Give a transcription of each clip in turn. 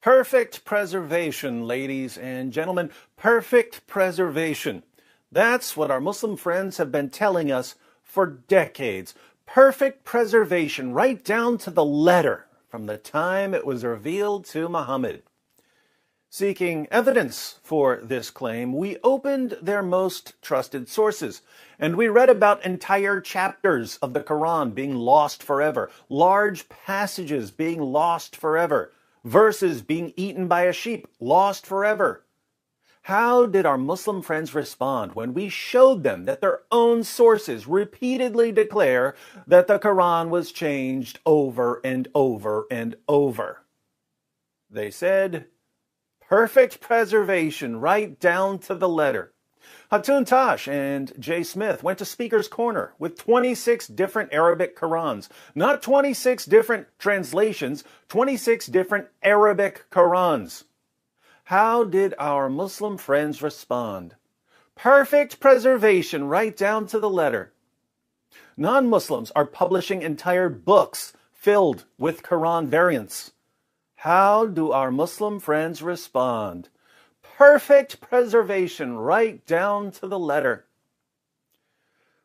Perfect preservation, ladies and gentlemen. Perfect preservation. That's what our Muslim friends have been telling us for decades. Perfect preservation, right down to the letter, from the time it was revealed to Muhammad. Seeking evidence for this claim, we opened their most trusted sources, and we read about entire chapters of the Quran being lost forever, large passages being lost forever, verses being eaten by a sheep, lost forever. How did our Muslim friends respond when we showed them that their own sources repeatedly declare that the Quran was changed over and over and over? They said, perfect preservation, right down to the letter. Hatun Tash and Jay Smith went to Speaker's Corner with 26 different Arabic Qurans. Not 26 different translations, 26 different Arabic Qurans. How did our Muslim friends respond? Perfect preservation, right down to the letter. Non-Muslims are publishing entire books filled with Quran variants. How do our Muslim friends respond? Perfect preservation, right down to the letter.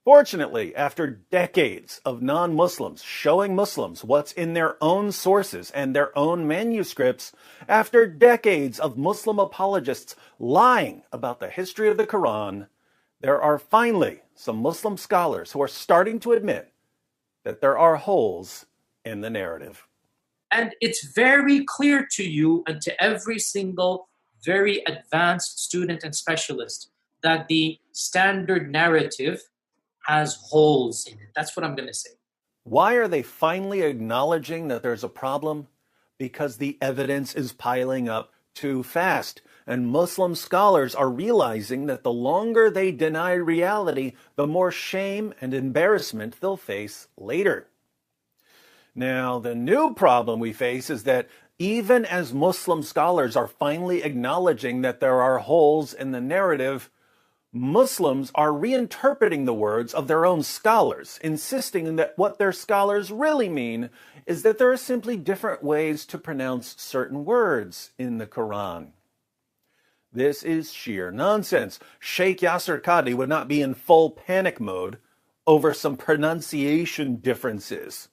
Fortunately, after decades of non-Muslims showing Muslims what's in their own sources and their own manuscripts, after decades of Muslim apologists lying about the history of the Quran, there are finally some Muslim scholars who are starting to admit that there are holes in the narrative. And it's very clear to you and to every single very advanced student and specialist that the standard narrative has holes in it. That's what I'm going to say. Why are they finally acknowledging that there's a problem? Because the evidence is piling up too fast. And Muslim scholars are realizing that the longer they deny reality, the more shame and embarrassment they'll face later. Now, the new problem we face is that even as Muslim scholars are finally acknowledging that there are holes in the narrative, Muslims are reinterpreting the words of their own scholars, insisting that what their scholars really mean is that there are simply different ways to pronounce certain words in the Quran. This is sheer nonsense. Sheikh Yasser Qadhi would not be in full panic mode over some pronunciation differences.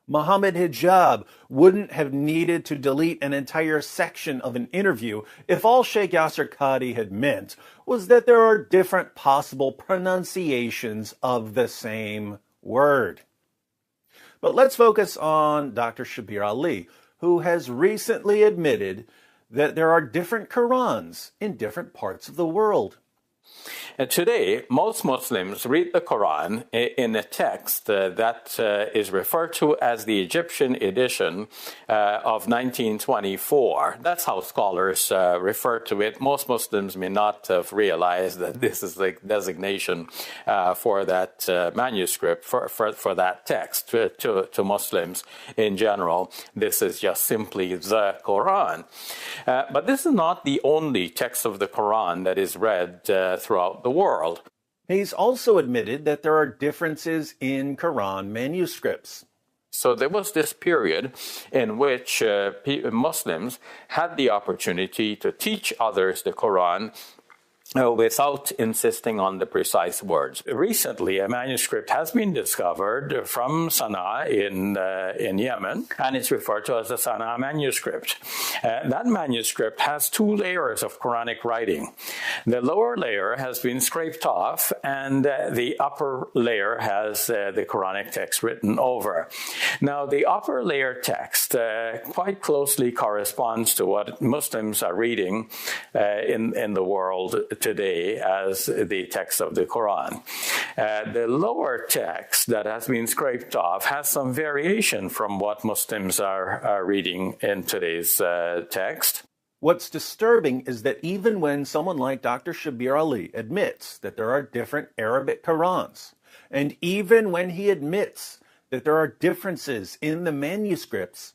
Muhammad Hijab wouldn't have needed to delete an entire section of an interview if all Sheikh Yasser Qadhi had meant was that there are different possible pronunciations of the same word. But let's focus on Dr. Shabir Ali, who has recently admitted that there are different Qurans in different parts of the world. Today, most Muslims read the Quran in a text that is referred to as the Egyptian edition of 1924. That's how scholars refer to it. Most Muslims may not have realized that this is the designation for that manuscript, for that text. To Muslims in general, this is just simply the Quran. But this is not the only text of the Quran that is read throughout the world. He's also admitted that there are differences in Quran manuscripts. So there was this period in which Muslims had the opportunity to teach others the Quran without insisting on the precise words. Recently, a manuscript has been discovered from Sana'a in Yemen, and it's referred to as the Sana'a manuscript. That manuscript has two layers of Quranic writing. The lower layer has been scraped off, and the upper layer has the Quranic text written over. Now, the upper layer text quite closely corresponds to what Muslims are reading in the world today as the text of the Quran. The lower text that has been scraped off has some variation from what Muslims are reading in today's text. What's disturbing is that even when someone like Dr. Shabir Ali admits that there are different Arabic Qurans, and even when he admits that there are differences in the manuscripts,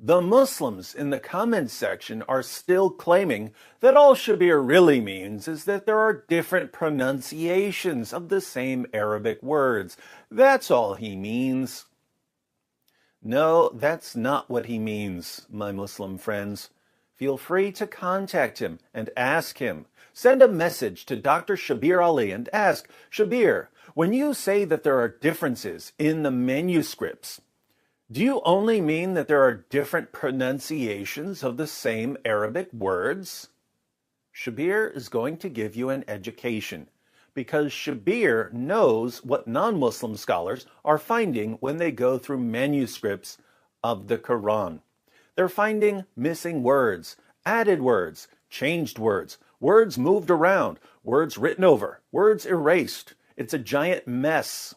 the Muslims in the comments section are still claiming that all Shabir really means is that there are different pronunciations of the same Arabic words. That's all he means. No, that's not what he means, my Muslim friends. feel free to contact him and ask him. Send a message to Dr. Shabir Ali and ask, Shabir, when you say that there are differences in the manuscripts, do you only mean that there are different pronunciations of the same Arabic words? Shabir is going to give you an education, because Shabir knows what non-Muslim scholars are finding when they go through manuscripts of the Quran. They're finding missing words, added words, changed words, words moved around, words written over, words erased. It's a giant mess.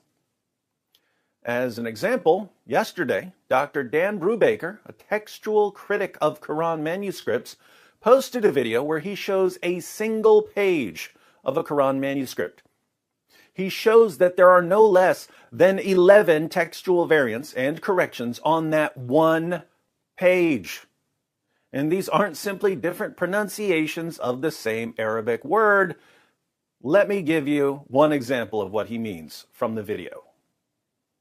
As an example, yesterday, Dr. Dan Brubaker, a textual critic of Quran manuscripts, posted a video where he shows a single page of a Quran manuscript. He shows that there are no less than 11 textual variants and corrections on that one page. And these aren't simply different pronunciations of the same Arabic word. Let me give you one example of what he means from the video.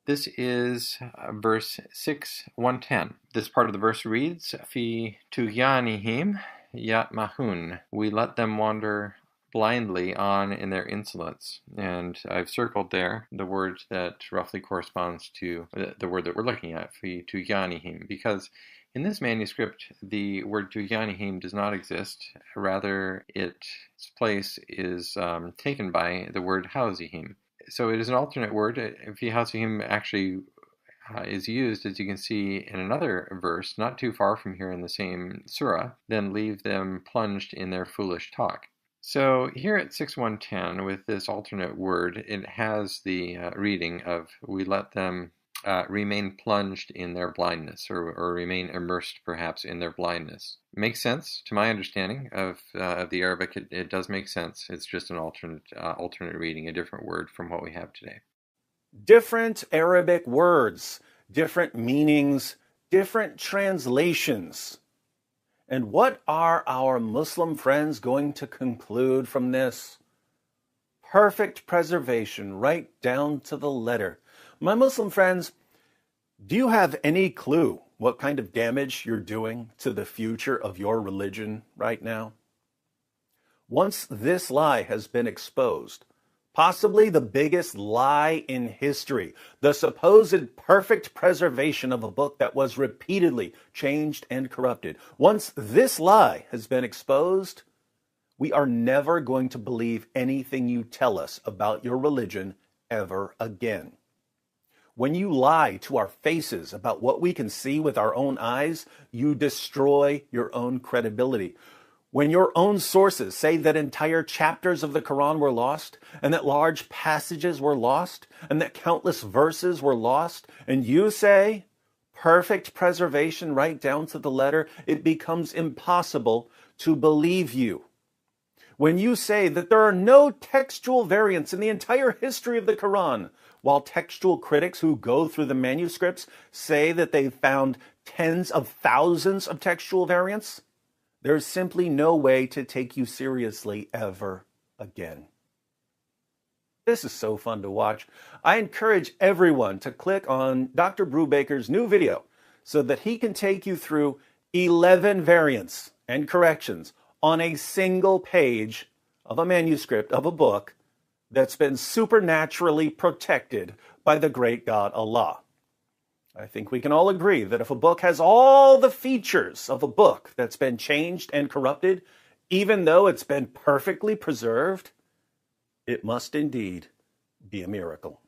This is verse 6, 110. This part of the verse reads, Fi tughyanihim yatmahun. We let them wander blindly on in their insolence. And I've circled there the word that roughly corresponds to the word that we're looking at, Fi tughyanihim, because in this manuscript, the word tughyanihim does not exist. Rather, its place is taken by the word hauzihim. So it is an alternate word. Fi hauzihim actually is used, as you can see, in another verse, not too far from here in the same surah, then leave them plunged in their foolish talk. So here at 6.110, with this alternate word, it has the reading of, we let them remain plunged in their blindness, or remain immersed perhaps in their blindness. Makes sense to my understanding of the Arabic. It does make sense. It's just an alternate reading, a different word from what we have today. Different Arabic words, different meanings, different translations. And what are our Muslim friends going to conclude from this? Perfect preservation, right down to the letter. My Muslim friends, do you have any clue what kind of damage you're doing to the future of your religion right now? Once this lie has been exposed, possibly the biggest lie in history, the supposed perfect preservation of a book that was repeatedly changed and corrupted. Once this lie has been exposed, we are never going to believe anything you tell us about your religion ever again. When you lie to our faces about what we can see with our own eyes, you destroy your own credibility. When your own sources say that entire chapters of the Quran were lost, and that large passages were lost, and that countless verses were lost, and you say, perfect preservation right down to the letter, it becomes impossible to believe you. When you say that there are no textual variants in the entire history of the Quran, while textual critics who go through the manuscripts say that they've found tens of thousands of textual variants, there's simply no way to take you seriously ever again. This is so fun to watch. I encourage everyone to click on Dr. Brubaker's new video so that he can take you through 11 variants and corrections on a single page of a manuscript of a book that's been supernaturally protected by the great God Allah. I think we can all agree that if a book has all the features of a book that's been changed and corrupted, even though it's been perfectly preserved, it must indeed be a miracle.